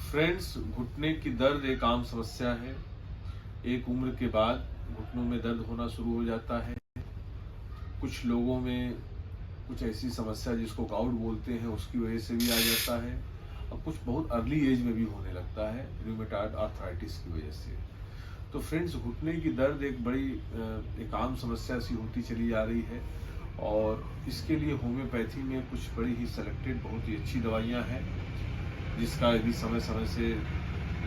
Friends, घुटने की दर्द एक आम समस्या है। एक उम्र के बाद घुटनों में दर्द होना शुरू हो जाता है। कुछ लोगों में कुछ ऐसी समस्या जिसको गाउट बोलते हैं उसकी वजह से भी आ जाता है, और कुछ बहुत अर्ली एज में भी होने लगता है रूमेटॉइड आर्थराइटिस की वजह से। तो फ्रेंड्स, घुटने की दर्द एक बड़ी एक आम समस्या सी होती चली जा रही है, और इसके लिए होम्योपैथी में कुछ बड़ी ही सेलेक्टेड बहुत ही अच्छी दवाइयाँ हैं, जिसका यदि समय समय से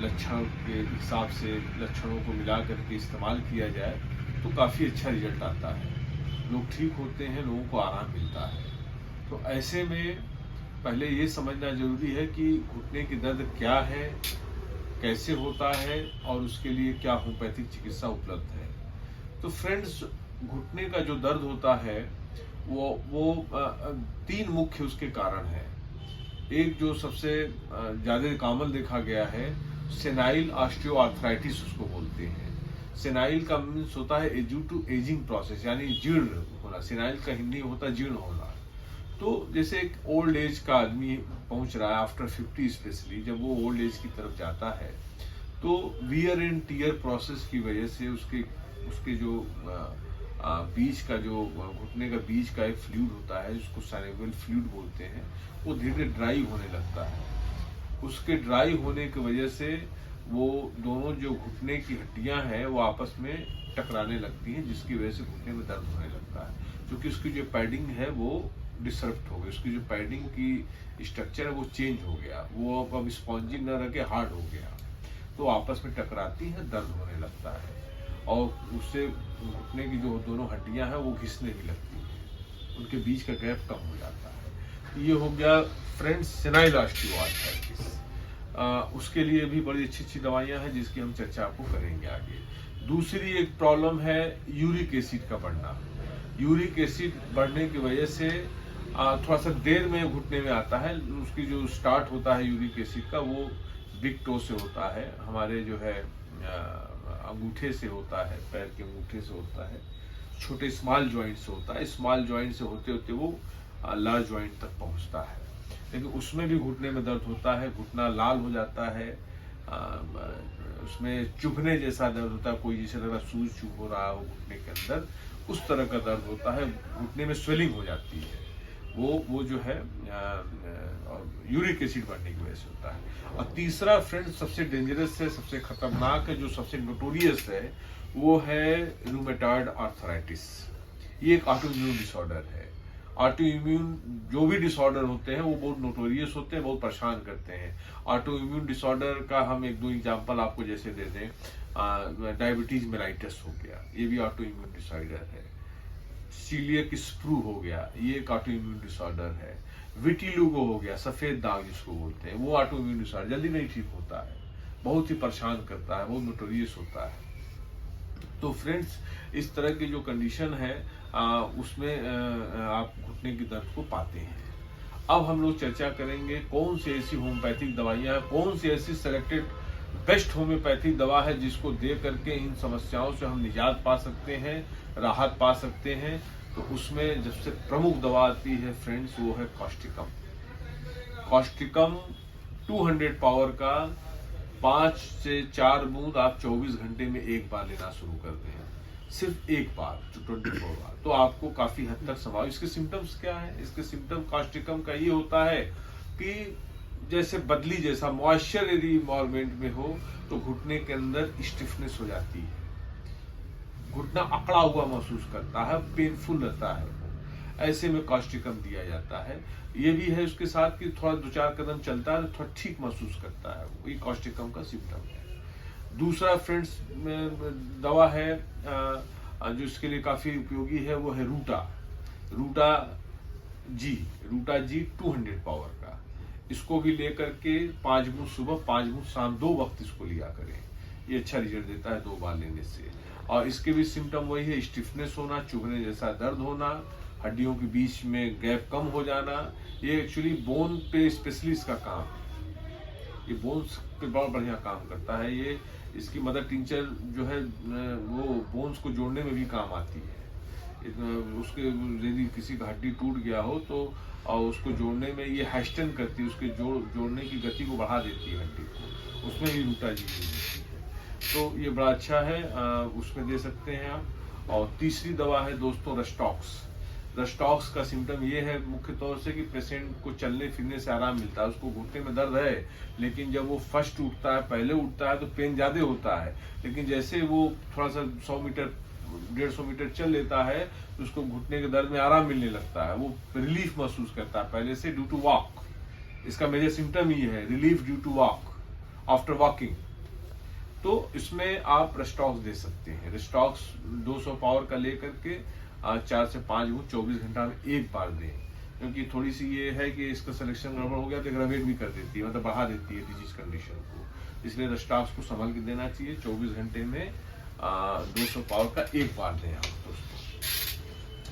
लक्षण के हिसाब से लक्षणों को मिला करके इस्तेमाल किया जाए तो काफ़ी अच्छा रिजल्ट आता है। लोग ठीक होते हैं, लोगों को आराम मिलता है। तो ऐसे में पहले ये समझना जरूरी है कि घुटने की दर्द क्या है, कैसे होता है, और उसके लिए क्या होम्योपैथिक चिकित्सा उपलब्ध है। तो फ्रेंड्स, घुटने का जो दर्द होता है वो तीन मुख्य उसके कारण है। एक जो सबसे ज़्यादा कॉमन देखा गया है, सेनाइल ऑस्टियोआर्थराइटिस उसको बोलते हैं। सेनाइल का मीन्स होता है ड्यू टू एजिंग प्रोसेस, यानी जीर्ण होना। सेनाइल का हिंदी होता है जीर्ण होना। तो जैसे एक ओल्ड एज का आदमी पहुंच रहा है आफ्टर 50, स्पेशली जब वो ओल्ड एज की तरफ जाता है, तो वियर एंड टीयर प्रोसेस की वजह से उसके उसके जो बीच का जो घुटने का बीच का एक फ्लूइड होता है, जिसको साइनोवियल फ्लूइड बोलते हैं, वो धीरे धीरे ड्राई होने लगता है। उसके ड्राई होने की वजह से वो दोनों जो घुटने की हड्डियां हैं वो आपस में टकराने लगती हैं, जिसकी वजह से घुटने में दर्द होने लगता है। क्योंकि उसकी जो पैडिंग है वो डिसरप्ट हो गई, उसकी जो पैडिंग की स्ट्रक्चर है वो चेंज हो गया, वो अब स्पॉन्जी न रह के हार्ड हो गया, तो आपस में टकराती है, दर्द होने लगता है, और उससे घुटने की जो दोनों हड्डियां हैं वो घिसने भी लगती हैं, उनके बीच का गैप कम हो जाता है। ये हो गया फ्रेंड्स सेनाइल ऑस्टियोआर्थराइटिस। उसके लिए भी बड़ी अच्छी अच्छी दवाइयां हैं, जिसकी हम चर्चा आपको करेंगे आगे। दूसरी एक प्रॉब्लम है यूरिक एसिड का बढ़ना। यूरिक एसिड बढ़ने की वजह से थोड़ा सा देर में घुटने में आता है। उसकी जो स्टार्ट होता है यूरिक एसिड का, वो बिग टो से होता है, हमारे जो है अंगूठे से होता है, पैर के अंगूठे से होता है, छोटे स्मॉल जॉइंट से होता है। स्मॉल जॉइंट से होते होते वो लार्ज जॉइंट तक पहुंचता है, लेकिन उसमें भी घुटने में दर्द होता है, घुटना लाल हो जाता है, उसमें चुभने जैसा दर्द होता है, कोई जैसे लग रहा सूज चुभ हो रहा हो घुटने के अंदर, उस तरह का दर्द होता है। घुटने में स्वेलिंग हो जाती है, वो जो है यूरिक एसिड बढ़ने की वजह से होता है। और तीसरा फ्रेंड सबसे डेंजरस है, सबसे खतरनाक है, जो सबसे नोटोरियस है, वो है रूमेटॉइड आर्थराइटिस। ये एक ऑटो इम्यून डिसऑर्डर है। ऑटो इम्यून जो भी डिसऑर्डर होते हैं वो बहुत नोटोरियस होते हैं, बहुत परेशान करते हैं। ऑटो इम्यून डिसऑर्डर का हम एक दो एग्जांपल आपको जैसे दे दें, डायबिटीज मेलाइटस हो गया, ये भी ऑटो इम्यून डिसऑर्डर है। सीलियक स्प्रू हो गया, ये एक ऑटो इम्यून डिसऑर्डर है। विटिलिगो हो गया, सफेद दाग जिसको बोलते हैं, वो ऑटो इम्यून डिसऑर्डर जल्दी नहीं ठीक होता है, बहुत ही परेशान करता है, बहुत नोटोरियस होता है। तो फ्रेंड्स, इस तरह की जो कंडीशन है उसमें आप घुटने की दर्द को पाते हैं। अब हम लोग चर्चा करेंगे कौन सी ऐसी होम्योपैथिक दवाइयां हैं, कौन सी ऐसी सेलेक्टेड बेस्ट होम्योपैथिक दवा है जिसको दे करके इन समस्याओं से हम निजात पा सकते हैं, राहत पा सकते हैं। तो उसमें सबसे प्रमुख दवा आती है फ्रेंड्स, वो है कॉस्टिकम। कॉस्टिकम 200 पावर का 5 से 4 बूंद आप 24 घंटे में एक बार लेना शुरू करते हैं, सिर्फ एक बार, 24 बार, तो आपको काफी हद तक संभाव। इसके सिम्टम्स क्या है? इसके सिम्टम कॉस्टिकम का ये होता है कि जैसे बदली जैसा मॉइस्चर यदि इन्वॉल्वमेंट में हो तो घुटने के अंदर स्टिफनेस हो जाती है, घुटना अकड़ा हुआ महसूस करता है, पेनफुल रहता है, ऐसे में कॉस्टिकम दिया जाता है। ये भी है उसके साथ कि थोड़ा 2-4 कदम चलता है तो थोड़ा ठीक महसूस करता है, वही कॉस्टिकम का सिम्टम है। दूसरा फ्रेंड्स दवा है जो इसके लिए काफी उपयोगी है, वो है रूटा। रूटा रूटा जी 200 पावर का। इसको भी लेकर के 5 बूंद सुबह, 5 बूंद शाम, 2 वक्त इसको लिया करें। ये अच्छा रिजल्ट देता है 2 बार लेने से। और इसके भी सिम्टम वही है, स्टिफनेस होना, चुभने जैसा दर्द होना, हड्डियों के बीच में गैप कम हो जाना। ये एक्चुअली बोन पे स्पेशली इसका काम है, ये बोन्स पे बहुत बढ़िया काम करता है। ये इसकी मदर टिंचर जो है वो बोन्स को जोड़ने में भी काम आती है। उसके यदि किसी का हड्डी टूट गया हो तो और उसको जोड़ने में ये हाइस्टन करती है, उसके जोड़ने की गति को बढ़ा देती है हड्डी को। उसमें भी रूटाजीब यूज होती है। तो ये बड़ा अच्छा है, उसमें दे सकते हैं आप। और तीसरी दवा है दोस्तों रस्टॉक्स। रस्टॉक्स का सिम्टम ये है मुख्य तौर से कि पेशेंट को चलने फिरने से आराम मिलता है। उसको घुटने में दर्द है, लेकिन जब वो फर्स्ट उठता है, पहले उठता है तो पेन ज्यादा होता है, लेकिन जैसे वो थोड़ा सा 100 मीटर 150 मीटर चल लेता है तो उसको घुटने के दर्द में आराम मिलने लगता है, वो रिलीफ महसूस करता है पहले से ड्यू टू वॉक। इसका मेजर सिम्टम ये है, relief due to walk after walking. तो इसमें आप रेस्टॉक्स दे सकते हैं। रेस्टॉक्स 200 पावर का लेकर के 4 से 5 गुण 24 घंटा में एक बार दें, क्योंकि थोड़ी सी ये है कि इसका सिलेक्शन गड़बड़ हो गया तो ग्रेवेट भी कर देती है, मतलब बढ़ा देती है डिजीज कंडीशन को। इसलिए रेस्टॉक्स को संभाल के देना चाहिए। 24 घंटे में 200 पावर का एक बार दें आप दोस्तों।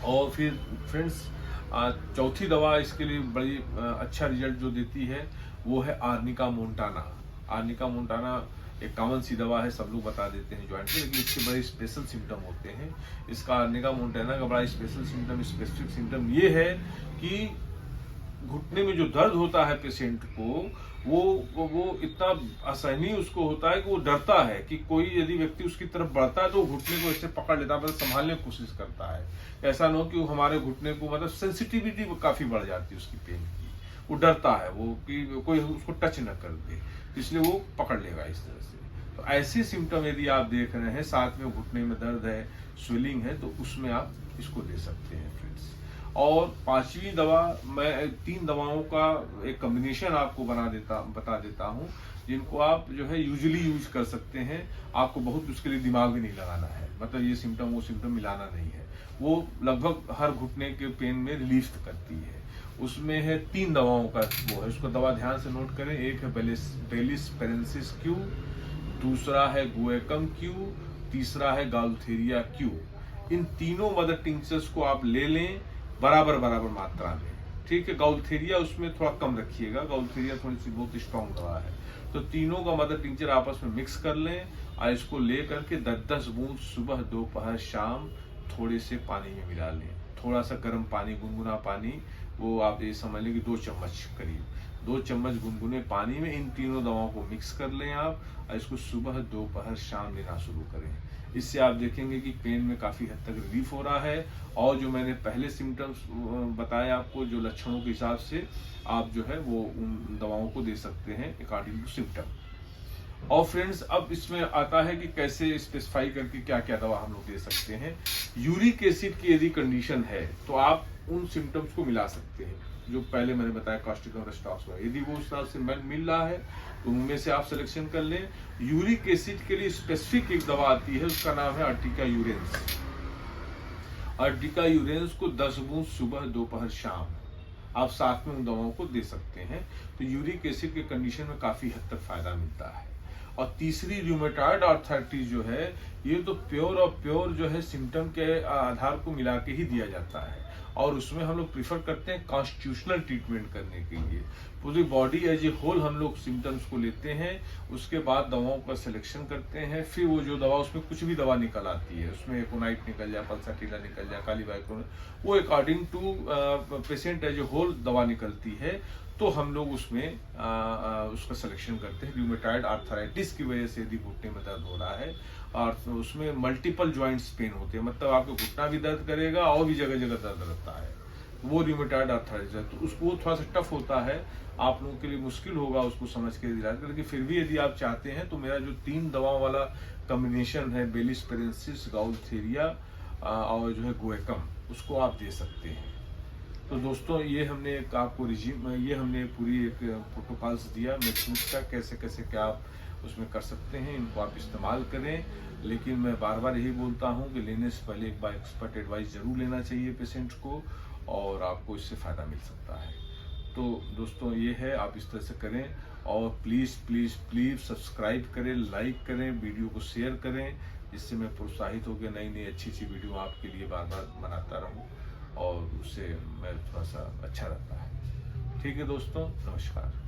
और फिर फ्रेंड्स चौथी दवा इसके लिए बड़ी अच्छा रिजल्ट जो देती है वो है आर्निका मोंटाना। आर्निका मोंटाना एक कॉमन सी दवा है, सब लोग बता देते हैं ज्वाइंट में, लेकिन इसके बड़े स्पेशल सिम्टम होते हैं। इसका आर्निका मोंटाना का बड़ा स्पेशल सिम्टम, स्पेसिफिक सिम्टम ये है कि घुटने में जो दर्द होता है पेशेंट को, वो इतना असहनीय उसको होता है कि वो डरता है कि कोई यदि व्यक्ति उसकी तरफ बढ़ता है तो वो घुटने को ऐसे पकड़ लेता है, मतलब संभालने की कोशिश करता है। ऐसा ना हो कि वो हमारे घुटने को, मतलब सेंसिटिविटी काफी बढ़ जाती है उसकी पेन की, वो डरता है वो कि कोई उसको टच न कर दे, इसलिए वो पकड़ लेगा इस तरह से। तो ऐसे सिम्टम यदि आप देख रहे हैं, साथ में घुटने में दर्द है, स्वेलिंग है, तो उसमें आप इसको दे सकते हैं फ्रेंड्स। और पांचवी दवा, मैं 3 दवाओं का एक कॉम्बिनेशन आपको बता देता हूं, जिनको आप जो है यूजुअली यूज कर सकते हैं। आपको बहुत उसके लिए दिमाग भी नहीं लगाना है, मतलब ये सिम्टम वो सिम्टम मिलाना नहीं है। वो लगभग हर घुटने के पेन में रिलीफ करती है। उसमें है 3 दवाओं का वो है, उसको दवा ध्यान से नोट करें। एक है बेलिस पेरेंसिस क्यू, दूसरा है गुएकम क्यू, तीसरा है गाउथेरिया क्यू। इन तीनों मदर टिंचर्स को आप ले लें बराबर मात्रा में, ठीक है। गाउथेरिया उसमें थोड़ा कम रखिएगा, गाउथेरिया थोड़ी सी बहुत स्ट्रॉन्ग दवा है। तो तीनों का मदर टिंचर आपस में मिक्स कर लें और इसको ले करके 10-10 बूंद सुबह, दोपहर, शाम थोड़े से पानी में मिला लें। थोड़ा सा गर्म पानी, गुनगुना पानी, वो आप ये समझ लें कि 2 चम्मच करीब, 2 चम्मच गुनगुने पानी में इन तीनों दवाओं को मिक्स कर लें आप, और इसको सुबह, दोपहर, शाम लेना शुरू करें। इससे आप देखेंगे कि पेन में काफी हद तक रिलीफ हो रहा है। और जो मैंने पहले सिम्टम्स बताए आपको, जो लक्षणों के हिसाब से आप जो है वो उन दवाओं को दे सकते हैं अकॉर्डिंग टू सिम्टम। और फ्रेंड्स अब इसमें आता है कि कैसे स्पेसिफाई करके क्या क्या दवा हम लोग दे सकते हैं। यूरिक एसिड की यदि कंडीशन है तो आप उन सिम्टम्स को मिला सकते हैं जो पहले मैंने बताया, कास्टिकम, रस्टॉक्स में। यदि वो उस तरह से मिल रहा है तो उनमें से आप सिलेक्शन कर लें। यूरिक एसिड के लिए स्पेसिफिक एक दवा आती है, उसका नाम है अर्टिका यूरेंस। अर्टिका यूरेंस को 10 बूंद सुबह, दोपहर, शाम आप साथ में उन दवाओं को दे सकते हैं। तो यूरिक एसिड के कंडीशन में काफी हद तक फायदा मिलता है। और तीसरी रूमेटॉइड आर्थराइटिस जो है, ये तो प्योर और प्योर जो है सिम्टम के आधार को मिला के ही दिया जाता है, और उसमें हम लोग प्रीफर करते हैं कॉन्स्टिट्यूशनल ट्रीटमेंट करने के लिए। पूरी बॉडी एज ए होल हम लोग सिम्टम्स को लेते हैं, उसके बाद दवाओं का सिलेक्शन करते हैं। फिर वो जो दवा, उसमें कुछ भी दवा निकल आती है, उसमें एकोनाइट निकल जाए, पल्साटिला निकल जाए, कालीबाइकोन, वो according to patient as a whole दवा निकलती है। तो हम लोग उसमें उसका सिलेक्शन करते हैं। रूमेटॉइड आर्थराइटिस की वजह से यदि घुटने में दर्द हो रहा है और उसमें मल्टीपल जॉइंट्स पेन होते हैं, मतलब आपको घुटना भी दर्द करेगा और भी जगह जगह दर्द रहता है, वो रूमेटॉइड आर्थराइटिस है। तो उसको थोड़ा सा टफ होता है, आप लोगों के लिए मुश्किल होगा उसको समझ के इलाज करके। फिर भी यदि आप चाहते हैं तो मेरा जो 3 दवाओं वाला कॉम्बिनेशन है, बेलिस पेरेंसिस, गाउथेरिया और जो है गुएकम, उसको आप दे सकते हैं। तो दोस्तों ये हमने एक आपको हमने पूरी एक प्रोटोकॉल्स दिया मेडिसिन का, कैसे कैसे क्या आप उसमें कर सकते हैं, इनको आप इस्तेमाल करें। लेकिन मैं बार बार यही बोलता हूँ कि लेने से पहले एक बार एक्सपर्ट एडवाइस जरूर लेना चाहिए पेशेंट को, और आपको इससे फ़ायदा मिल सकता है। तो दोस्तों ये है, आप इस तरह से करें। और प्लीज़ प्लीज़ प्लीज़ सब्सक्राइब करें, लाइक करें, वीडियो को शेयर करें, जिससे मैं प्रोत्साहित होकर नई नई अच्छी वीडियो आपके लिए बार बार बनाता रहूं, और उससे मैं थोड़ा सा अच्छा रहता है। ठीक है दोस्तों, नमस्कार।